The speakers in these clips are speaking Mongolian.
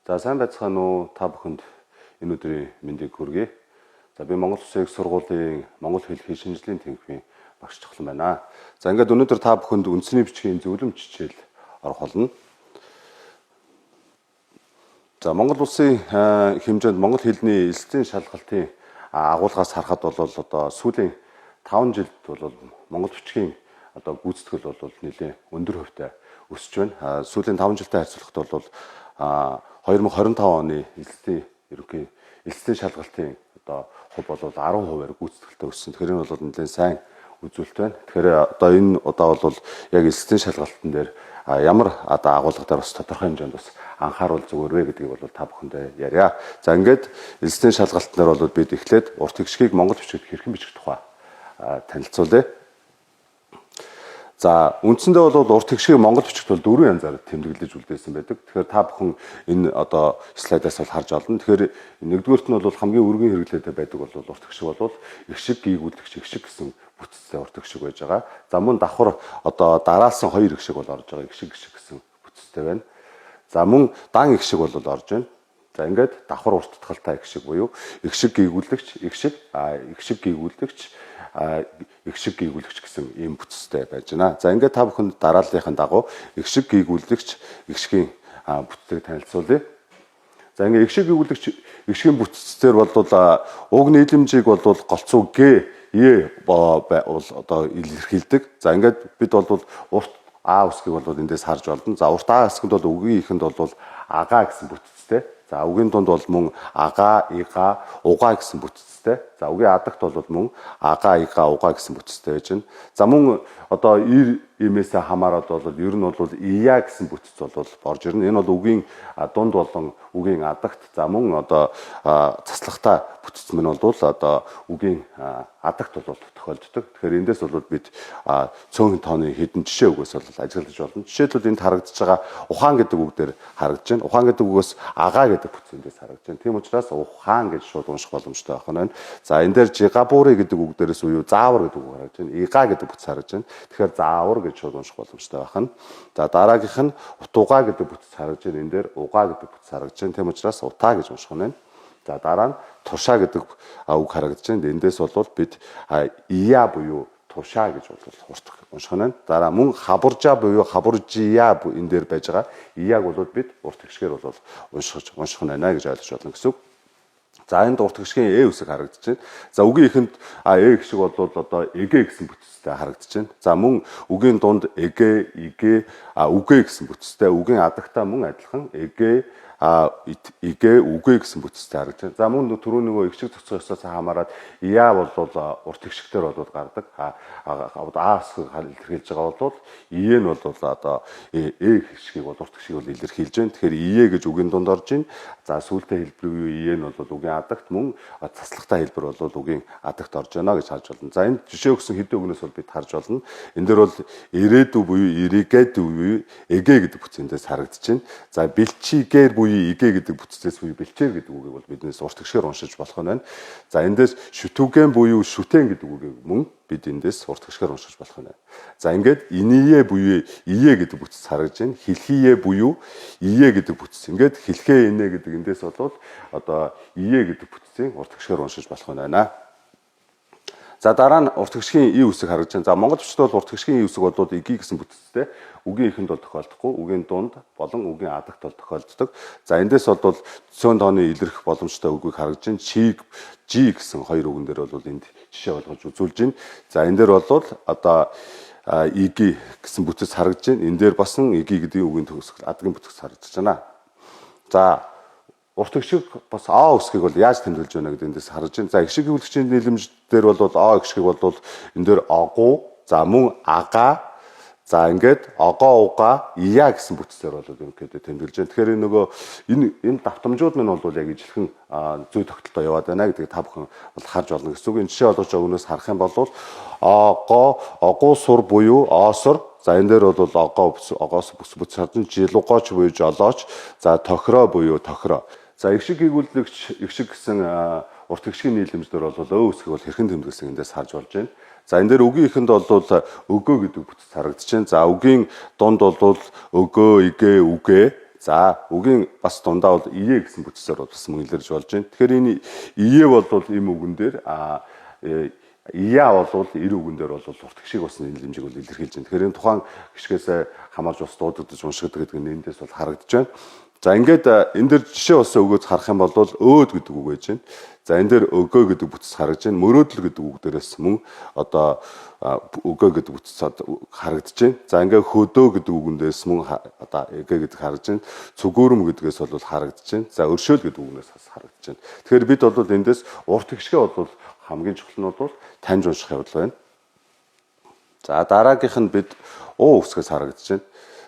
За сайн байцгаана уу та бүхэнд энэ өдрийн мэндийг хүргэе. За би Монгол Улсын их сургуулийн Монгол хэлхий шинжилгээний тэнхимийн багш Чухлан байна. За ингээд өнөөдөр та бүхэнд үндэсний бичгийн зөвлөмж хичээл орох болно. За Монгол Улсын хэмжээнд монгол хэлний элсдийн шалгалтын агуулгаас харахад бол одоо сүүлийн 5 жилд бол монгол бичгийн одоо гүйцэтгэл бол нэлээд өндөр хувьтай өсөж байна. Сүүлийн 5 жилтэй харьцуулахад бол 2025 оны элсдийн шалгалтын одоо хувь бол 10%-аар гүйцэтгэлтэй өссөн. Тэгэхээр энэ бол нэлээд сайн үзүүлэлт байна. Тэгэхээр одоо энэ удаа бол яг элсдийн шалгалтын дээр ямар одоо агуулга дээр бас тодорхой хэмжээнд бас анхааруул зүгээр вэ гэдгийг бол та бүхэндээ яриа. За ингээд элсдийн шалгалтын дээр бол бид эхлээд урт хэгшгийг монгол бичгээр хэрхэн бичих тухай танилцуулъя. За үндсэндээ бол урт хэгшгийг монгол бичигт бол 4 янзаар тэмдэглэж үлдээсэн байдаг. Тэгэхээр та бүхэн энэ одоо слайдаас бол харж олно. Тэгэхээр нэгдүгээрт нь бол хамгийн өргөн хэрэглээтэй байдаг бол урт хэгшиг бол их шиг гийгүүлэгч их шиг гэсэн бүтцтэй урт хэгшиг байж байгаа. За мөн давхар одоо дараалсан 2 их шиг бол орж байгаа. Их шиг гэсэн бүтцтэй байна. За мөн дан их шиг бол орж байна. За ингээд давхар урт татгалтай их шиг буюу их шиг гийгүүлэгч их шиг гийгүүлэгч их шиг гийгүүлэгч гэсэн ийм бүтцтэй байж байна. За ингээд та бүхэнд дарааллынхаа дагуу их шиг гийгүүлэгч их шигийн бүтцийг танилцуулъя. За ингээд их шиг гийгүүлэгч их шигийн бүтцээр бол уг нийлэмжийг бол голцоо Г бол одоо илэрхийлдэг. За ингээд бид бол урт А үсгийг бол эндээс харж олно. За урт А хэсгэнд бол үгийн ихэнд бол агаа гэсэн бүтцтэй. За үгийн дунд бол мөн агаа, ига, угаа гэсэн бүтцтэй. За үгийн адагт бол мөн агаа, ига, угаа гэсэн бүтцтэй байж байна. За мөн одоо ир имээсээ хамаарат бол ер нь бол ия гэсэн бүтц бол орж ирнэ. Энэ бол үгийн дунд болон үгийн адагт. За мөн одоо цаслахтай бүтц мөн бол одоо үгийн адагт бол тохиолддог. Тэгэхээр эндээс бол бид цөөхөн тооны хэдэн жишээ үгээс бол ажиглаж болно. Жишээлбэл энд харагдаж байгаа ухаан гэдэг үг дээр харагдаж байна. Ухаан гэдэг үгээс агаа гэдэг бүтц эндээс харагдаж байна. Тийм учраас ухаан гэж шууд унших боломжтой байна. За энэ дээр жигабури гэдэг үг дээрээс үеү заавар гэдэг үг харагдаж байна. Ига гэдэг бүтц харагдаж байна. Тэгэхээр заавар гэж шууд унших боломжтой байна. За дараагийнх нь утугаа гэдэг бүтц харагдаж байна. Энэ дээр угаа гэдэг бүтц харагдаж байна. Тийм учраас утаа гэж унших нь байна. За дараа нь тушаа гэдэг үг харагдаж байна. Эндээс бол бид ия буюу тушаа гэж унших нь байна. Дараа мөн хабуржа буюу хабуржия энэ дээр байж байгаа. Ияг бол бид урт хэгшгээр бол унших нь байна гэж ойлгож болно гэсэн үг. За энд урт хэгшгийн э үсэг харагдаж байна. За үгийн ихэнд э гişиг бол одоо эгэ гэсэн бүтцтэй харагдаж байна. За мөн үгийн дунд эгэ, игэ, үгэ гэсэн бүтцтэй, үгийн адагтаа мөн адилхан эгэ игэ үгэ гэсэн бүтцтэй харагдаж байна. За мөн түрүү нөгөө их шиг зохицохоос хамаарат ия бол урт хэгшигтэр бол гардаг. А хэсгийг илэрхийлж байгаа бол ие нь бол одоо э хэгшгийг бол урт хэгшгийг бол илэрхийлж байна. Тэгэхээр ие гэж үгийн дунд орж байна. За сүүлтэй хэлбэр буюу ие нь бол үгийн адагт мөн цаслахтай хэлбэр бол үгийн адагт орж байна гэж харж болно. За энэ жишээ өгсөн хэдэн үгнээс бол бид харж болно. Энэ дээр бол ирээдүй буюу иригэд буюу эгэ гэдэг бүтц эндээс харагдаж байна. За бэлчигээр буюу игэ гэдэг бүтцээс буюу бэлчээр гэдэг үгийг бол биднээс урт хэгшгээр уншиж болох нь байна. За эндээс шүтүгэн буюу шүтэн гэдэг үгийг мөн бид эндээс урт хэгшгээр уншиж болох нь байна. За ингээд иние буюу ие гэдэг бүтц харагдаж байна. Хилхие буюу ие гэдэг бүтц. Ингээд хилхээ инэ гэдэг эндээс бол одоо ие гэдэг бүтцийн урт хэгшгээр уншиж болох нь байна. За дараа нь урт хэгшгийн и үсэг харагдаж байна. За монгол бичид бол урт хэгшгийн и үсэг бол иги гэсэн бүтцтэй. Үгийн ихэнд бол тохиолдохгүй, үгийн дунд болон үгийн адагт бол тохиолддог. За эндээс бол цөөн тооны илэрх боломжтой үгийг харагдаж байна. Чиг, жи гэсэн хоёр үгэн дээр бол энд жишээ болгож үзүүлж байна. За энэ дээр бол одоо иги гэсэн бүтц харагдаж байна. Энэ дээр бас иги гэдэг үгийн төгсгөл адгийн бүтц харагдаж байна. За урт хэгшиг бас А үсгийг бол яаж тэмдэглэж байна гэдэг эндээс харж байна. За их шиг гүйцэтгэгчийн нийлэмж дээр бол А их шиг бол энэ дээр агуу, за мөн ага, за ингээд огоо уга ия гэсэн бүтцээр бол ерөнхийдөө тэмдэглэж байна. Тэгэхээр нөгөө энэ давтамжууд нь бол яг ижилхэн зүй тогтолтой яваад байна гэдгийг та бүхэн бол харж болно гэсэн үг. Энэ жишээ олгож байгаа үнээс харах юм бол огоо сур буюу оосор. За энэ дээр бол огоос бүтц харж байна. Жилугооч буюу жолооч. За тохироо буюу тохироо. За их шиг гүйцэтгэгч их шиг гэсэн урт хэгшгийн нийлэмжлэр бол өө үсгийг бол хэрхэн тэмдэглэсэн эндээс харж болж байна. За энэ дээр үгийн ихэнд бол өгөө гэдэг бүтц харагдаж байна. За үгийн дунд бол өгөө, игэ, үгэ. За үгийн бас дундаа бол ие гэсэн бүтцээр бас мөн илэрж болж байна. Тэгэхээр энэ ие бол им үгэн дээр ия бол эр үгэн дээр бол урт гişиг бас энэ хэмжээг бол илэрхийлж байна. Тэгэхээр энэ тухайн гişгээс хамаарж бас дуудагдаж уншигддаг гэдэг нь эндээс бол харагдаж байна. За ингээд энэ дэр жишээ бас өгөөд харах юм бол өөд гэдэг үг байж байна. За энэ дээр өгөө гэдэг бүтц харагдаж байна. Мөрөөдөл гэдэг үг дээрээс мөн одоо өгөө гэдэг бүтц харагдаж байна. За ингээд хөдөө гэдэг үгэндээс мөн одоо эгэ гэдэг харагдаж байна. Цүгүүрм гэдгээс бол харагдаж байна. За өршөөл гэдэг үгнээс бас харагдаж байна. Тэгэхээр бид бол эндээс урт гişгэ бол хамгийн чухал нь бол таньж унших явдал байна. За дараагийнх нь бид уу үсгээс харагдаж байна.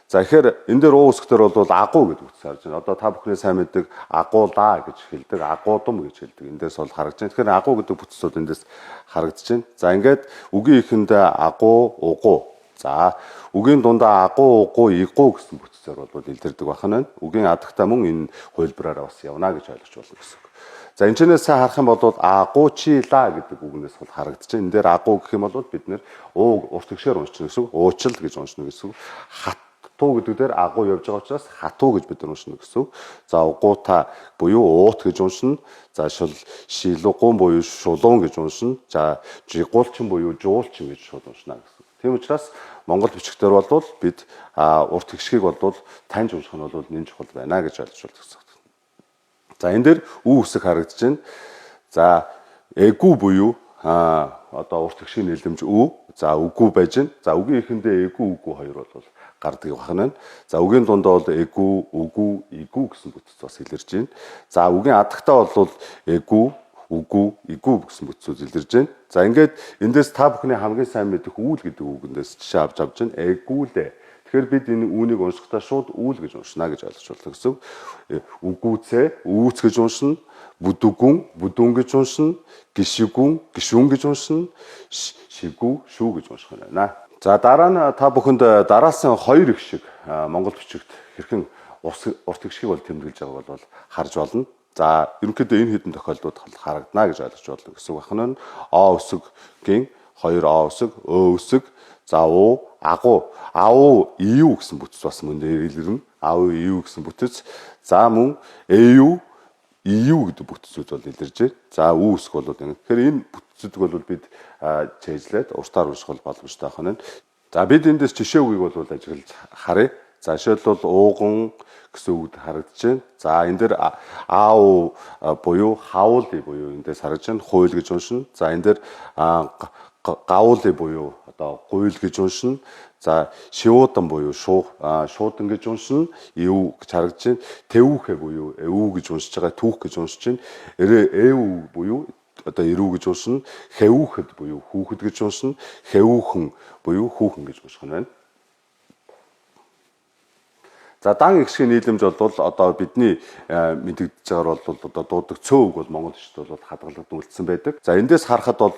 За тэгэхээр энэ дээр уу үсгээр бол агуу гэдэг утгаар харж байна. Одоо та бүхний сайн мэддэг агуулаа гэж хэлдэг, агуудам гэж хэлдэг. Эндээс бол харагдаж байна. Тэгэхээр агуу гэдэг бүтцүүд эндээс харагдаж байна. За ингээд үгийн ихэндээ агуу, угуу. За үгийн дундаа агуу, угуу, игуу гэсэн бүтцээр бол илэрдэг байна. Үгийн адагтаа мөн энэ хувилбараараа бас явна гэж ойлгож болно гэсэн үг. За энэ чэнээс харах юм бол агуучила гэдэг үгнээс бол харагдаж байна. Энэ дээр агуу гэх юм бол бид нэр урт гişээр уншчихна гэсэн үг. Уучил гэж уншна гэсэн үг. Хатуу гэдэг дээр агуу явж байгаа учраас хатуу гэж бид нар уншна гэсэн үг. За угуута буюу уут гэж уншна. За шилугун буюу шулуун гэж уншна. За жигуулчин буюу жуулчин гэж шууд уншна гэсэн. Тийм учраас монгол бичгээр бол бид урт гişгийг бол таньж унших нь бол нэн чухал байна гэж ойлгож байна гэсэн. За энэ дээр үү үсэг харагдаж байна. За эгүү буюу одоо урт гişгийн нэлэмж үү. За үгүй байж байна. За үгийн ихэндээ эгүү үгүй хоёр бол гардаг байна. За үгийн дундаа бол эгүү, үгүй, игүү гэсэн бүтц бас илэрж байна. За үгийн адагтаа бол эгүү, үгүй, игүү гэсэн бүтцүүд илэрж байна. За ингээд эндээс та бүхний хамгийн сайн мэдэх үүл гэдэг үгэндээс жишээ авч байна. Эгүүлээ. Тэгэхээр бид энэ үүнийг уншихдаа шууд үүл гэж уншина гэж ойлгож байна гэсэн. Үгүүцээ, үүц гэж уншина. Бүдүгүн, бүдүн гэж уншина. Гişүгүн, гişүн гэж уншина. Шигүү, шүү гэж унших байна. За дараа нь та бүхэнд дараасан хоёр их шиг монгол бичигт хэрхэн урт гişгийг бол тэмдэглэж байгааг бол харж болно. За ерөнхийдөө энэ хэдэн тохиолдолд харагдана гэж ойлгож байна гэсэн үг байна. А үсгийн хоёр а үсэг, өө үсэг, за уу, агуу, ауу, ию гэсэн бүтц бас мөн илэрнэ. Ауу, ию гэсэн бүтц. За мөн эю, ию гэдэг бүтцүүд бол илэрж байна. За үү үсэг бол ингэ. Тэгэхээр энэ бүтцүүдийг бол бид чэйжлээд уртаар унших боломжтой байна. За бид эндээс жишээ үгийг бол ажиглаж харъя. За жишээлбэл ууган гэсэн үг харагдаж байна. За энэ дээр аав буюу хаул буюу эндээс харагдаж байна. Хууль гэж уншина. За энэ дээр гавул буюу одоо гуйл гэж уншина. За шивуудан буюу шуудан гэж уншина. Ив гэж харагдаж байна. Тэвүүхэ буюу эв гэж уншиж байгаа. Түүх гэж уншиж байна. Эв буюу одоо ирүү гэж уншина. Хэвүүхэд буюу хүүхэд гэж уншина. Хэвүүхэн буюу хүүхэн гэж унших нь байна. За дан гişгийн нийлэмж бол одоо бидний мэдэгдэж байгаагаар бол одоо дуудаг цөө үг бол монгол хэлшид бол хадгалагдсан үлдсэн байдаг. За эндээс харахад бол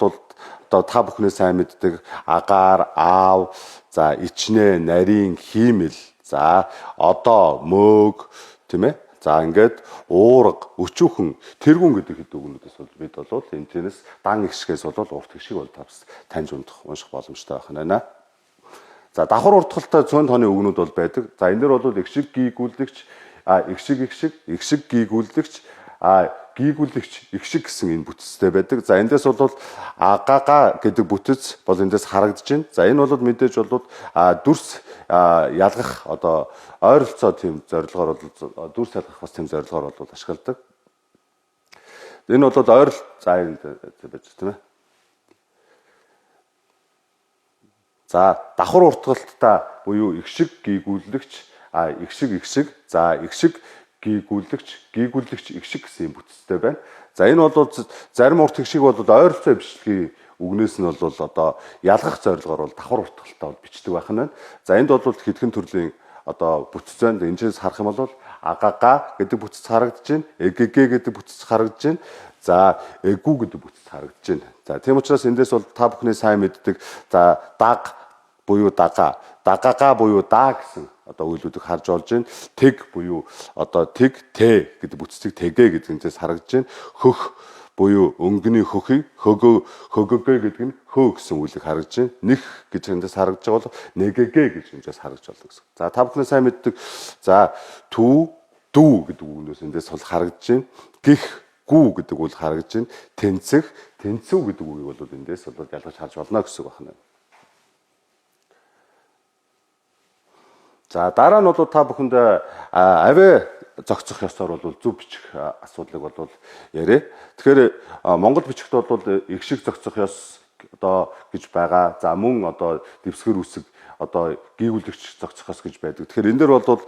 одоо та бүхний сайн мэддэг агаар, аав, за ичнэ, нарийн, хиймэл, за одоо, мөөг, тийм ээ. За ингээд уурга, өчүүхэн, тэргүүн гэдэг хэд үгнүүдээс бол бид бол энэ тэнэс дан гişгээс бол урт гişиг бол тавс таньж унших боломжтой байна. За давхар уртгалтай цөөн тооны үгнүүд бол байдаг. За энэ дээр бол игшиг гийгүүлэгч, игшиг гийгүүлэгч, гийгүүлэгч, игшиг гэсэн энэ бүтцтэй байдаг. За эндээс бол агага гэдэг бүтэц бол эндээс харагдаж байна. За энэ бол мэдээж бол дүрс ялгах одоо ойролцоо тийм зорилгоор бол дүрс ялгах бас тийм зорилгоор бол ашигладаг. Энэ бол ойрол за энэ байж тийм ээ. За давхар уртгалттай буюу игшиг гийгүүлэгч, игшиг, за игшиг гийгүүлэгч игшиг гэсэн бүтцтэй байна. За энэ бол зарим урт гişиг бол ойролцоо бичлэгийн үгнээс нь бол одоо ялгах зорилгоор бол давхар уртгалтай бол бичдэг байна. За энд бол хэдхэн төрлийн одоо бүтц байна. Энэчээс харах юм бол агага гэдэг бүтц харагдаж байна. Эгэгэ гэдэг бүтц харагдаж байна. За эгүү гэдэг бүтц харагдаж байна. За тийм учраас эндээс бол та бүхний сайн мэддэг за даг буюу дага, дагага буюу даа гэсэн одоо үйлүүдийг харж олж байна. Тэг буюу одоо тэг, тэ гэдэг бүтцийг тэгэ гэдэг энэс харагдаж байна. Хөх буюу өнгөний хөхийг хөгөгөө гэдэг нь хөө гэсэн үгийг харагдж байна. Них гэж эндээс харагдж байгаа бол нэгэгэ гэж эндээс харагдж байна гэсэн. За та бүхэн сайн мэддэг. За тү дүү гэдэг үгнээс эндээс бол харагдж байна. Гих гүү гэдэг үйл харагдж байна. Тэнцэх тэнцүү гэдэг үгийг бол эндээс бол ялгаж харж болно гэсэн үг байна. За дараа нь бол та бүхэнд авэ зохицох ёсоор бол зөв бичих асуудлыг бол яриа. Тэгэхээр Монгол бичигт бол их шиг зохицох ёс одоо гэж байгаа. За мөн одоо дэвсгэр үсэг одоо гүйгүүлэгч зохицох ёс гэж байдаг. Тэгэхээр энэ дээр бол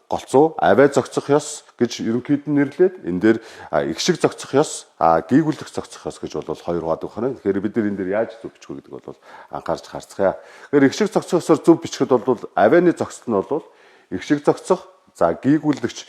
голцоо авэ зохицох ёс гэж ерөнхийд нь нэрлээд энэ дээр их шиг зохицох ёс, гүйгүүлэгч зохицох ёс гэж бол хоёр хаадаг байна. Тэгэхээр бид нар энэ дээр яаж зөв бичих вэ гэдэг бол анхаарч харцгаая. Тэгэхээр их шиг зохицох ёсоор зөв бичихэд бол авэны зохицол нь бол их шиг зохицох, за гүйгүүлэгч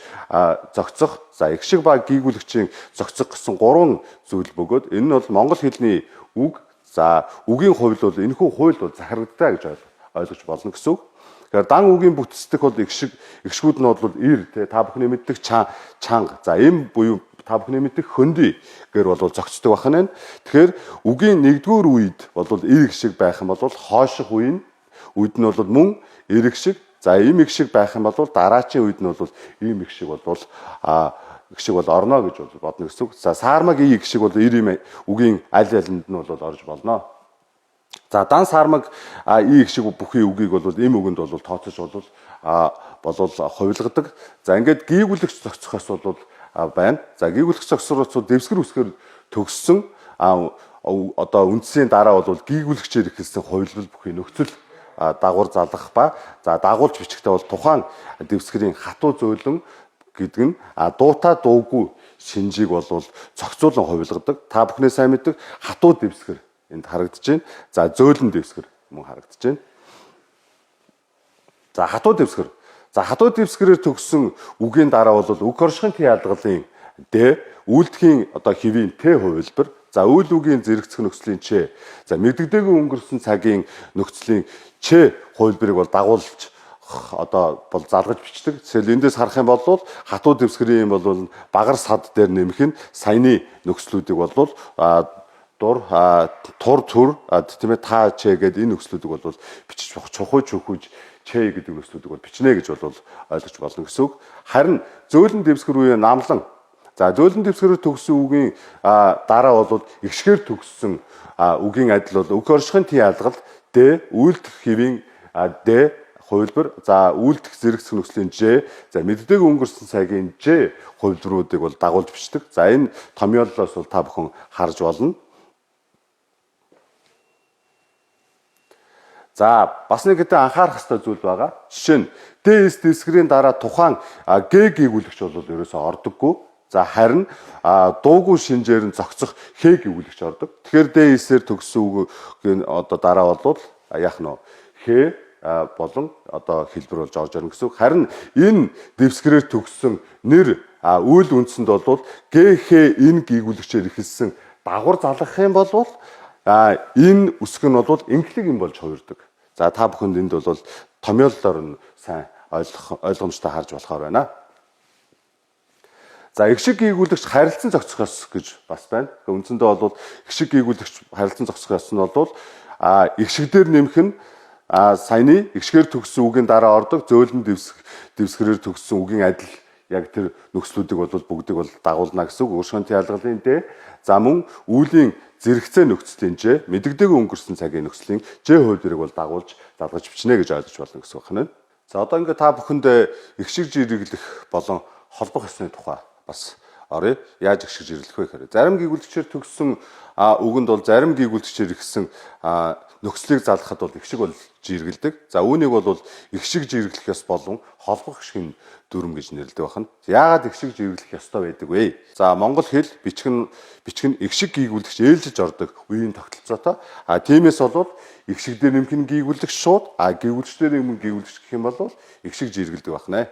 зохицох, за их шиг ба гүйгүүлэгчийн зохицох гэсэн гурван зүйл бөгөөд энэ нь бол монгол хэлний үг. За үгийн хувьд бол энэхүү хууль бол захирагддаг гэж ойлгож болно гэсэн үг. Тэгэхээр дан үгийн бүтцдэг бол ихшгүүд нь бол ир та бүхний мэддэг чанга. За эм буюу та бүхний мэддэг хөндөй гэр бол зохицдог байна. Тэгэхээр үгийн нэгдүгээр үед бол ир их шиг байх юм бол хойших үед нь бол мөн ир их шиг. За им их шиг байх юм бол дараачийн үед нь бол им их шиг бол их шиг бол орно гэж бодно гэсэн үг. За саармаг их шиг бол ир им үгийн аль алинд нь бол орж болно. За дан саармаг их шиг бүхий үгийг бол им үгэнд бол тооцож бол хувилгадаг. За ингээд гүйгүүлэгч зохицохоос бол байна. За гүйгүүлэгч зохицохоос дэвсгэр үсгээр төгссөн одоо үндсийн дараа бол гүйгүүлэгчээр ихэлсэн хувилбал бүхий нөхцөл дагуур залгах ба за дагуулж бичихтэй бол тухайн дэвсгэрийн хатуу зөөлөн гэдэг нь дуута дуугүй шинжийг бол зохицуулан хувилгадаг. Та бүхний сайн мэддэг хатуу дэвсгэр энд харагдаж байна. За зөөлөн дэвсгэр мөн харагдаж байна. За хатуу дэвсгэр. За хатуу дэвсгэрээр төгссөн үгийн дараа бол үг оршихын Т ялгалын Д, үйлдэхийн одоо хэвийн Т хувилбар. За үйл үгийн зэрэгцэх нөхцөлийн Ч. За мэддэгдээгүй өнгөрсөн цагийн нөхцөлийн Ч хувилбарыг бол дагуулж одоо бол залгаж бичдэг. Тэгэл эндээс харах юм бол хатуу дэвсгэрийн бол багар сад дээр нэмэх нь саяны нөхцлүүдийг бол тур төр тийм ээ та ч гэдэг энэ нөхцлүүдийг бол бичиж чухаж ч гэдэг нөхцлүүдийг бол бичнэ гэж бол ойлгож болно гэсэн үг. Харин зөөлөн дэвсгэр үеийн намлан. За зөөлөн дэвсгэрээр төгссөн үгийн дараа бол ихшгээр төгссөн үгийн адил бол үг оршихын Т ялгал Д, үйлдэх хэвийн Д хувилбар, за үйлдэх зэрэгцэх нөхцөлийн Ж, за мэддэг өнгөрсөн цагийн Ж хувилбаруудыг бол дагуулж бичдэг. За энэ томьёоллоос бол та бүхэн харж болно. За бас нэг хэдэн анхаарах ёстой зүйл байгаа. Жишээ нь ДС дэвсгэрийн дараа тухайн Г гүйгүүлэгч бол ерөөсөө ордоггүй. За харин дуугүй шинжээр нь зохицох Х гүйгүүлэгч ордог. Тэгэхээр ДС-ээр төгссөн үгийн одоо дараа бол яах нь Х болон одоо хэлбэр болж орж ирнэ гэсэн үг. Харин энэ дэвсгэрээр төгссөн нэр үйл үндсэнд бол ГХ энэ гүйгүүлэгчээр ихэлсэн дагвар залгах юм бол энэ үсэг нь бол инхлэг юм болж хувирдаг. За та бүхэнд энд бол томьёоллоор нь сайн ойлгомжтой харж болохоор байна. За их шиг гүйгүүлэгч харилцан зохицох ёс гэж бас байна. Үндсэндээ бол их шиг гүйгүүлэгч харилцан зохицох ёс нь бол их шиг дээр нэмэх нь саяны их шигээр төгссөн үгийн дараа ордог зөөлөн дэвсгэрээр төгссөн үгийн адил яг тэр нөхцлүүдийг бол бүгдийг бол дагуулна гэсэн үг. Өөршөнт ялгалын Д, за мөн үеийн зэрэгцээ нөхцөлийн Ж, мэддэгдээгүй өнгөрсөн цагийн нөхцөлийн Ж хувилбарыг бол дагуулж залгаж бичнэ гэж ойлгож болно гэсэн үг байна. За одоо ингээд та бүхэнд их шиг жиргэлэх болон холбох ёсны тухай бас орё. Яаж их шиг жирлэх вэ гэхээр зарим гүйгүүлэгчээр төгссөн үгэнд бол зарим гүйгүүлэгчээр ихсэн нөхцөлийг залгахад бол их шиг бол жиргэлдэг. За үүнийг бол их шиг жиргэлэх ёс болон холбох шиг дүрм гэж нэрлэдэг байна. Яагаад их шиг жиргэлэх ёстой байдаг вэ? За монгол хэл бичгэн их шиг гүйгүүлэгч ээлжиж ордог үеийн тогтолцоотой. Тиймээс бол их шиг дээр нэмэх нь гүйгүүлэгч шууд, гүйгүүлэгч дээр нэмэх гүйгүүлэгч гэх юм бол их шиг жиргэлдэг байна.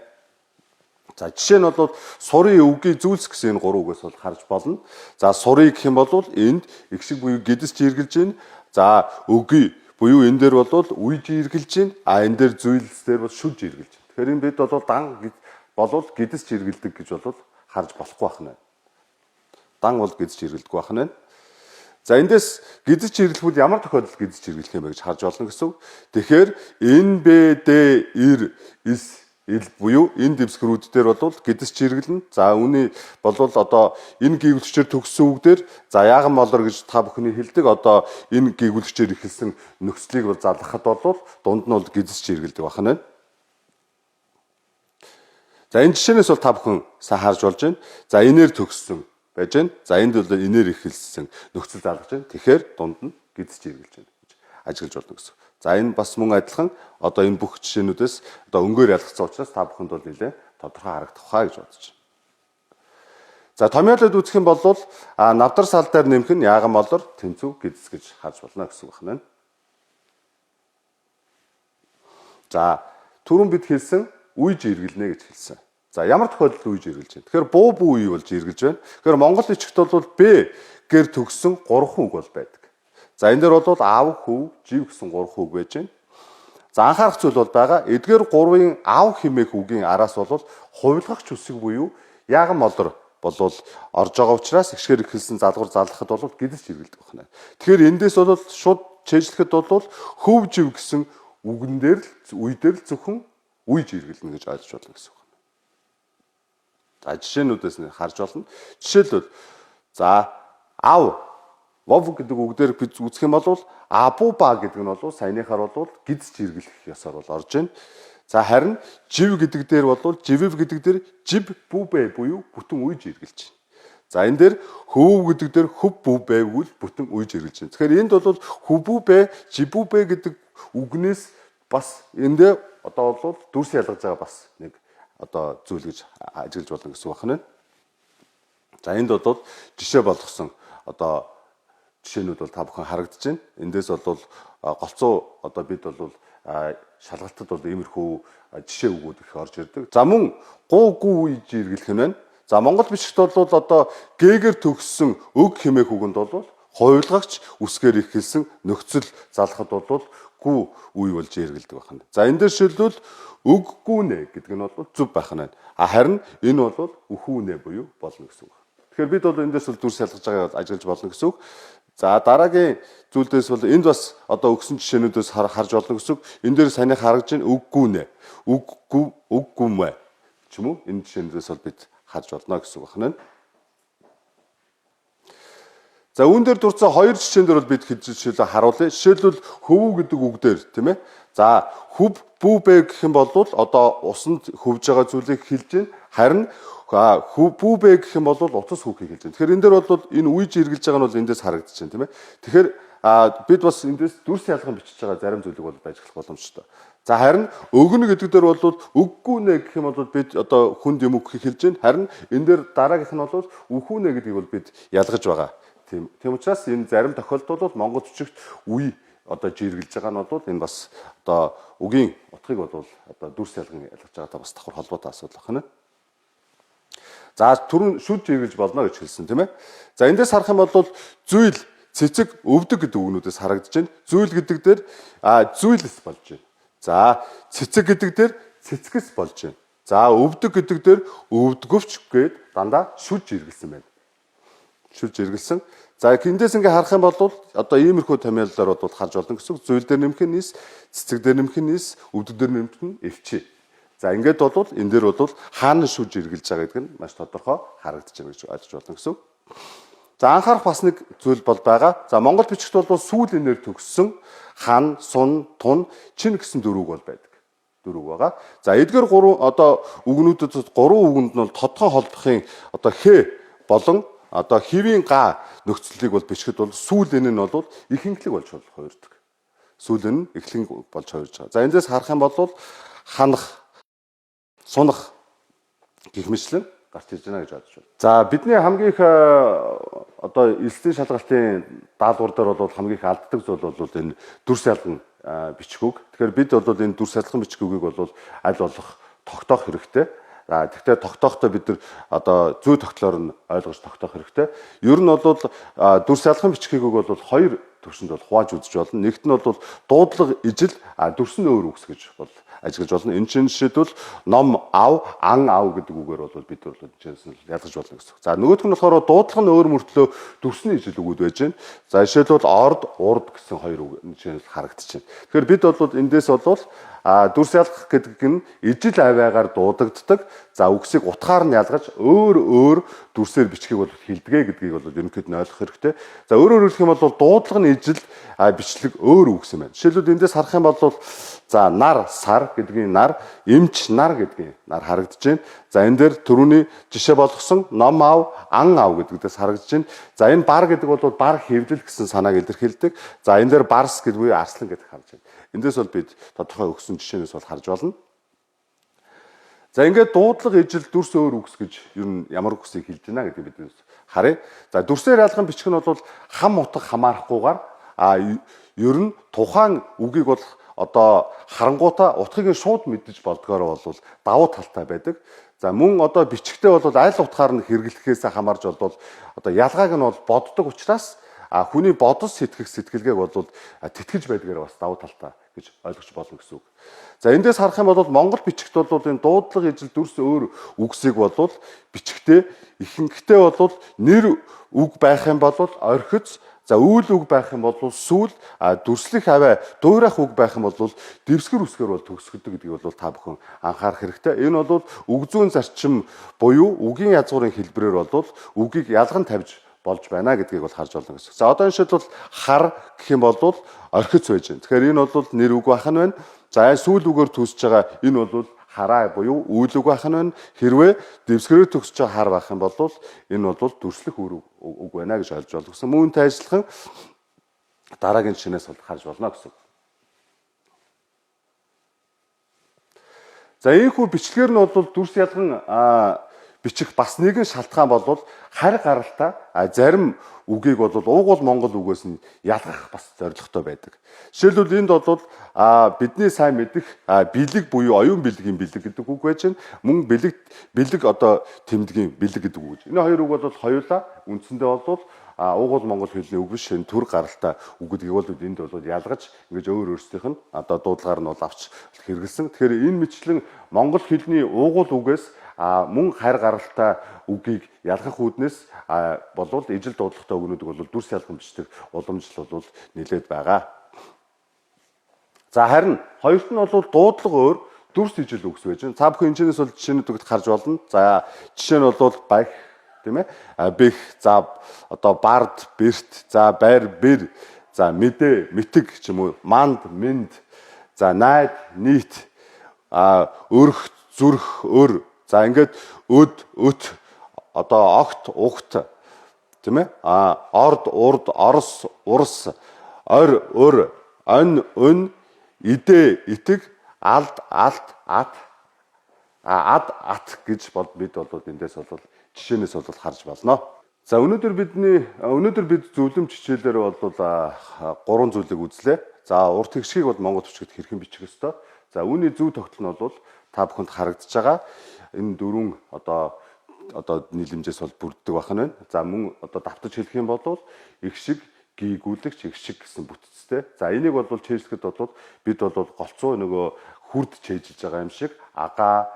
За жишээ нь бол сурын өвгийн зүйлс гэсэн энэ гурван үгээс бол харж болно. За сурыг гэх юм бол энд их шиг буюу гэдэс жиргэлж байна. За өвгий буюу энэ дээр бол үе жиргэлж байна. Энэ дээр зүйлс дээр бол шүд жиргэлж байна. Тэгэхээр энэ бид бол дан болвол гэдэс жиргэлдэг гэж бол харж болохгүй байна. дан бол гидэж хэрэглэдэг байх нь. За эндээс гидэж хэрэглэхүүд ямар тохиолдолд гидэж хэрэглэх юм бэ гэж харж болно гэсэн үг. Тэгэхээр NBD9 ил буюу энэ дэвсгэрүүд дээр бол гидэж хэрэглэнэ. За үүний бол одоо энэ гүйгүүлэгчээр төгссөн үгдэр за яаган молор гэж та бүхний хэлдэг. Одоо энэ гүйгүүлэгчээр ихэлсэн нөхцөлийг бол залгахад бол дунд нь бол гидэж хэрэглэдэг байх нь. За энэ жишээнээс бол та бүхэн сайн харж болж байна. За энээр төгссөн байж байна. За энд бол энээр ихэлсэн нөхцөл залгаж байна. Тэгэхээр дунд нь гидэж хэрэглэж байна гэж ажиглаж болно гэсэн. За энэ бас мөн адилхан одоо энэ бүх жишээнүүдээс одоо өнгөөр ялгцсан учраас та бүхэнд бол нэлээд тодорхой харагдах хаа гэж бодож байна. За томьёолоод үзэх юм бол навдар сал дээр нэмэх нь яаган молор тэнцүү гидэж гэж харж болно гэсэн үг байна. За түрүүн бид хэлсэн үйж эргэлнэ гэж хэлсэн. За ямар тохиолдолд үйж эргэлж байна? Тэгэхээр буу үе болж эргэлж байна. Тэгэхээр Монгол бичгт бол Б гэр төгссөн 3 үг бол байдаг. За энэ дээр бол аав, хөв, жив гэсэн 3 үг байж байна. За анхаарах зүйл бол байгаа. Эдгээр 3-ын аав хэмээх үгийн араас бол хувилгах үсэг буюу яаган молор болвол орж байгаа учраас ихшгээр ихэлсэн залгуур залгахад бол гидэж хэрэглэдэг байна. Тэгэхээр эндээс бол шууд чэйжлэхэд бол хөв, жив гэсэн үгэн дээр л үе дээр л зөвхөн үйж хэрэглэнэ гэж ойлгож болно гэсэн үг. За жишээнүүдээс нь харж болно. Жишээлбэл за аав вов гэдэг үгдээр бид үзэх юм бол абуба гэдэг нь бол саяныхаар бол гидэж хэрэглэх ёсоор бол орж байна. За харин жив гэдэг дээр бол живв гэдэг дээр жив бүбэ буюу бүтэн үйж хэрэглэж байна. За энэ дээр хөв гэдэг дээр хөв бүбэ үйл бүтэн үйж хэрэглэж байна. Тэгэхээр энд бол хүбүбэ, жибүбэ гэдэг үгнээс бас эндээ одоо бол дүрс ялгаж байгаа бас нэг одоо зүйл гэж ажиглаж болно гэсэн үг байна. За энд бол жишээ болгосон одоо жишээнүүд бол та бүхэн харагдаж байна. Эндээс бол голцоо одоо бид бол шалгалтад бол иймэрхүү жишээ өгүүд их орж ирдэг. За мөн гуу үйж эргэлэх юм байна. За Монгол бичгт бол одоо гээгэр төгссөн өг хэмээх үгэнд бол хувилгагч үсгээр ихэлсэн нөхцөл залхад бол гүү үе болж эргэлдэг байна. За энэ дээр шилбэл өггүүнэ гэдэг нь бол зөв байх нь. Харин энэ бол үхүүнэ буюу болно гэсэн үг. Тэгэхээр бид бол эндээс бол дүрс ялгаж байгааг ажиглаж болно гэсэн үг. За дараагийн зүйлдээс бол энд бас одоо өгсөн жишээнүүдээс харж болно гэсэн үг. Энэ дээр саний харагдж байна өггүүнэ. Өггүмэ ч юм уу энэ жишээнүүдээс бол бид харж болно гэсэн үг байна. За үүн дээр дурдсан хоёр жишээн дээр бол бид жишээлбэл харуулъя. Жишээлбэл хөвөв гэдэг үг дээр тийм ээ. За хөв бүбэ гэх юм бол одоо усанд хөвж байгаа зүйлийг хэлж байна. Харин хөв бүбэ гэх юм бол утас хүүхийг хэлж байна. Тэгэхээр энэ дээр бол энэ үйж эргэлж байгаа нь бол эндээс харагдаж байна тийм ээ. Тэгэхээр бид бас эндээс дүрс ялган бичиж байгаа зарим зүйлийг бол ажиглах боломжтой. За харин өгнө гэдэг дээр бол өггүүнэ гэх юм бол бид одоо хүнд юм өгөхийг хэлж байна. Харин энэ дээр дараагийнх нь бол үхүүнэ гэдгийг бол бид ялгаж байгаа. Тийм учраас энэ зарим тохиолдолд бол Монгол бичигт үе одоо жиргэлж байгаа нь бол энэ бас одоо үгийн утгыг бол одоо дүрс ялган ялгаж байгаатай бас давхар холбоотой асуудал байна. За түрүүн шүд жиргэлж болно гэж хэлсэн тийм ээ. За эндээс харах юм бол зүйл, цэцэг, өвдөг гэдэг үгнүүдээс харагдаж байна. Зүйл гэдэг дээр зүйлс болж байна. За цэцэг гэдэг дээр цэцгэс болж байна. За өвдөг гэдэг дээр өвдгөвч гээд дандаа шүд жиргэлсэн байна. Шүд жиргэлсэн. За эндээс ингээ харах юм бол одоо иймэрхүү томьёолоор бол харж болно гэсэн үг. Зүйл дээр нэмэх нь нийс, цэцэг дээр нэмэх нь нийс, өвдөг дээр нэмэх нь эвчээ. За ингээд бол энэ дээр бол хаана шүж эргэлж байгаа гэдэг нь маш тодорхой харагдаж байна гэж ойлгож болно гэсэн үг. За анхаарах бас нэг зүйл бол байгаа. За Монгол бичигт бол сүүл энээр төгссөн хан, сун, тун, чин гэсэн дөрвөг бол байдаг. Дөрвөг байгаа. За эдгээр гурван одоо үгнүүдэд гурван үгэнд нь бол тодорхой холбохын одоо хэ болон одоо хэвийн га нөхцөлийг бол бичгэд бол сүүл энэ нь бол ихэнхлэг болж хувирдаг. Сүүл энэ эхлэн болж хувирж байгаа. За эндээс харах юм бол ханах, сунах гэх мэтлэн гарч ирж байна гэж бодож байна. За бидний хамгийн их одоо элсдийн шалгалтын даалгавар дээр бол хамгийн их алддаг зүйл бол энэ дүрс ялган бичгүүг. Тэгэхээр бид бол энэ дүрс ялган бичгүүгийг бол аль болох тогтоох хэрэгтэй. Тэгвэл тогтоохтой бид нар одоо зүй тогтлоор нь ойлгож тогтоох хэрэгтэй. Ер нь бол дүрс ялган бичгийг бол хоёр төвшөнд бол хувааж үзэж болно. Нэгт нь бол дуудлага ижил дүрс нь өөр үгс гэж бол ажиглаж болно. Энэ чинь жишээлбэл ном ав, ан ав гэдэг үгээр бол бид бол жинээс нь ялгаж болно гэсэн. За нөгөөх нь болохоор дуудлага нь өөр мөртлөө дүрс нь ижил үгүүд байж байна. За жишээлбэл орд, урд гэсэн хоёр үг жинээс харагдаж байна. Тэгэхээр бид бол эндээс бол дүрс ялгах гэдэг нь ижил авиагаар дуудагддаг. За үгсийг утгаар нь ялгаж өөр дүрсээр бичгийг бол хилдэгэ гэдгийг бол ерөнхийд нь ойлгох хэрэгтэй. За өөрөөр хэлэх юм бол дуудлага нь ижил бичлэг өөр үгс юм байна. Жишээлбэл эндээс харах юм бол за нар, сар гэдгийн нар, эмч нар гэдгийн нар харагдаж байна. За энэ дээр түрүүний жишээ болгосон ном ав, ан ав гэдгээс харагдаж байна. За энэ бар гэдэг бол бар хэвлэл гэсэн санааг илэрхийлдэг. За энэ дээр барс гэдэг буюу арслан гэдэг харж байна. Эндээс бол бид тодорхой өгсөн жишээнээс бол харж болно. За ингээд дуудлага ижил дүрс өөр үгс гэж ер нь ямар үгсийг хэлж байна гэдэг бид харъя. За дүрсээр ялган бичих нь бол хам утга хамаарахгүйгээр ер нь тухайн үгийг бол одоо харангуйтаа утгыг шууд мэдэж болдгоор бол давуу талтай байдаг. За мөн одоо бичгтээ бол аль утгаар нь хэрэглэхээс хамаарж бол одоо ялгааг нь бол боддог учраас хүний бодос сэтгэх сэтгэлгээг бол тэтгэж байдгаар бас давуу талтай гэж ойлгож болно гэсэн үг. За эндээс харах юм бол монгол бичигт бол энэ дуудлага ижил дүрс өөр үгсийг бол бичгтээ ихэнхдээ бол нэр үг байх юм бол орхиц, за үйл үг байх юм бол сүүл, дүрслэх аваа дуурайх үг байх юм бол дэвсгэр үсгээр бол төгсгдөг гэдгийг бол та бүхэн анхаарах хэрэгтэй. Энэ бол үг зүйн зарчим буюу үгийн язгуурын хэлбэрээр бол үгийг ялган тавьж болж байна гэдгийг бол харж болно гэсэн. За одоо энэ шийдэл бол хар гэх юм бол орхиц байж байна. Тэгэхээр энэ бол нэр үг байх нь байна. За сүүл үгээр төсөж байгаа энэ бол хараа буюу үйл үг байх нь байна. Хэрвээ дэвсгэрээр төгсөж байгаа хар байх юм бол энэ бол дүрслэх үг байна гэж ойлгож болно гэсэн. Үүнтэй адилхан дараагийн жишээнээс бол харж болно гэсэн. За ийхүү бичлэгээр нь бол дүрс ялган бичих бас нэгэн шалтгаан бол харь гаралтай зарим үгийг бол уугуул монгол үгээс нь ялгах бас зорилготой байдаг. Жишээлбэл энд бол бидний сайн мэдих бэлэг буюу оюун бэлгийн бэлэг гэдэг үг байж байна. Мөн бэлэг одоо тэмдгийн бэлэг гэдэг үг. Энэ хоёр үг бол хоёулаа үндсэндээ бол уугуул монгол хэлний үг биш, энэ төр гаралтай үг гэдгийг бол энд бол ялгаж ингэж өөрсдийнх нь одоо дуудлагаар нь бол авч хэрэгэлсэн. Тэгэхээр энэ мэтлэн монгол хэлний уугуул үгээс мөн харь гаралтай үгийг ялгах үүднээс болвол ижил дуудлагатай үгнүүдийг бол дүрс ялган бичдэг уламжлал бол нэлээд байгаа. За харин хоёрт нь бол дуудлага өөр, дүрс ижил үгс байж байна. Та бүхэн энэчнээс бол жишээнүүдийг харж болно. За жишээ нь бол баях, тийм ээ? Бэх, за одоо бард, бэрт, за байр, бэр, за мэдээ, мэтэг ч юм уу, манд, мэнд, за найд, нийт, өрх, зүрх, өр. За ингээд өд, өт, одоо огт, угт, тийм ээ? Орд, урд, орос, урс, ор, өр, он, өн, идэ, итэг, алд, алт, ат, ат гэж бол бид бол эндээс бол жишээнээс бол харж болно. За өнөөдөр бид зөвлөмж хичээлээр бол 3 зүйлийг үзлээ. За урт хэгшгийг бол монгол бичгэд хэрхэн бичих ёстой. За үүний зөв тогтол нь бол та бүхэнд харагдаж байгаа. Энэ дөрвөн одоо нийлэмжээс бол бүрддэг байх нь байна. За мөн одоо давтаж хэлэх юм бол их шиг, гийгүүлэгч, их шиг гэсэн бүтцтэй. За энийг бол чийжлэхэд бол бид бол голцоо нөгөө хүрд чийжилж байгаа юм шиг ага,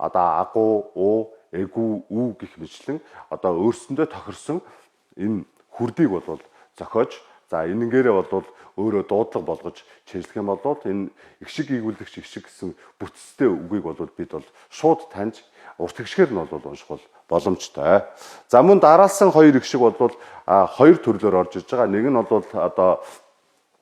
одоо агуу, уу, эгүү, үү гэх мэтлэн одоо өөрсөндөө тохирсон энэ хүрдийг бол зохиож, за энэгээрээ бол өөрөө дуудлага болгож чийжлэх юм бол энэ их шиг гийгүүлэгч, их шиг гэсэн бүтцтэй үгийг бол бид бол шууд таньж урт хэгшгээр нь бол унших боломжтой. За мөн дараалсан хоёр их шиг бол хоёр төрлөөр орж иж байгаа. Нэг нь бол одоо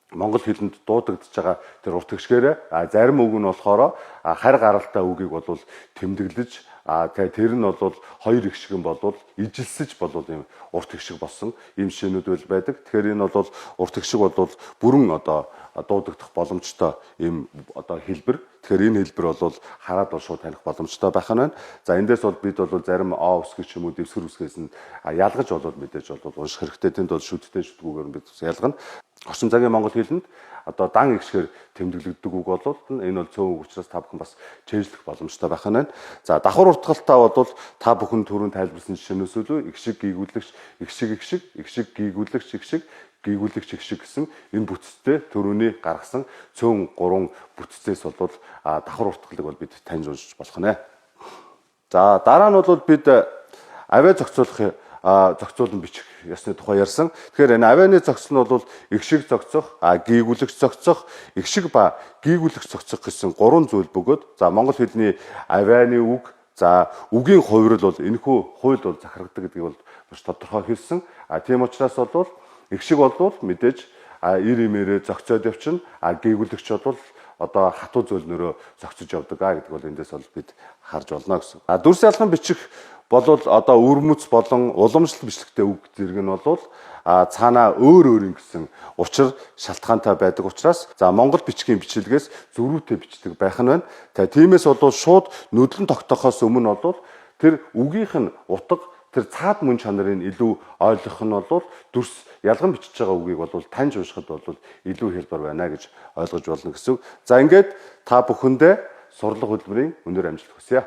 монгол хэлэнд дуудагдж байгаа тэр урт хэгшгээрээ, зарим үг нь болохоор харь гаралтай үгийг бол тэмдэглэж, тэр нь бол хоёр их шиг нь бол ижилсэж ийм урт хэгшиг болсон ийм шинүүд байдаг. Тэгэхээр энэ бол урт хэгшиг бол бүрэн одоо дуудагдах боломжтой ийм одоо хэлбэр. Тэгэхээр энэ хэлбэр бол хараад бол шууд таних боломжтой байх нь байна. За эндээс бол бид бол зарим а үсгэж юм уу дэвсгэр үсгээс нь ялгаж бол мэдээж бол унших хэрэгтэй. Тэнд бол шүдтэй шүдгүүгээр бид ялгана. орчин цагийн монгол хэлэнд одоо дан игшгээр тэмдэглэгддэг үг болвол энэ бол цөөн үг учраас та бүхэн бас чэйжлэх боломжтой байх нь байна. За давхар уртгалтаа бол та бүхэн түрүүн тайлбарласан жишээнээс үлээ игшиг гийгүүлэгч игшиг гийгүүлэгч гийгүүлэгч гэсэн энэ бүтцтэй төрөний гаргасан цөөн 3 бүтцээс бол давхар уртгалыг бол бид таньж уншиж болох нэ. За дараа нь бол бид авиа зохицуулан бичих ёсны тухай ярьсан. Тэгэхээр энэ авианы зохицол нь бол игшиг зохицох, гийгүүлэгч зохицох, игшиг ба гийгүүлэгч зохицох гэсэн 3 зүйл бөгөөд за монгол хэлний авианы үг, за үгийн хувирал бол энэхүү хууль бол захирагддаг гэдгийг бол маш тодорхой хэлсэн. Тийм учраас бол игшиг бол мэдээж ир имээрээ зохицоод явчихна. Гийгүүлэгч бол одоо хатуу зөөлнөрөө зохицож явдаг гэдэг бол эндээс бол бид харж болно гэсэн. Дүрс ялхан бичих бол одоо өрмөц болон уламжлалт бичлэгтэй үг зэрэг нь бол цаанаа өөр гэсэн учир шалтгаантай байдаг учраас за монгол бичгийн бичлэгээс зөрүүтэй бичдэг байх нь байна. Тиймээс бол шууд нүдлэн тогтоохоос өмнө бол тэр үгийнх нь утга тэр цаад мөн чанарын илүү ойлгох нь бол дүрс ялган бичиж байгаа үгийг бол таньж уншихад бол илүү хэлбэр байна гэж ойлгож болно гэсэн. За ингээд та бүхэндээ сурлага хөтөлбөрийн өнөр амжилт хүсье.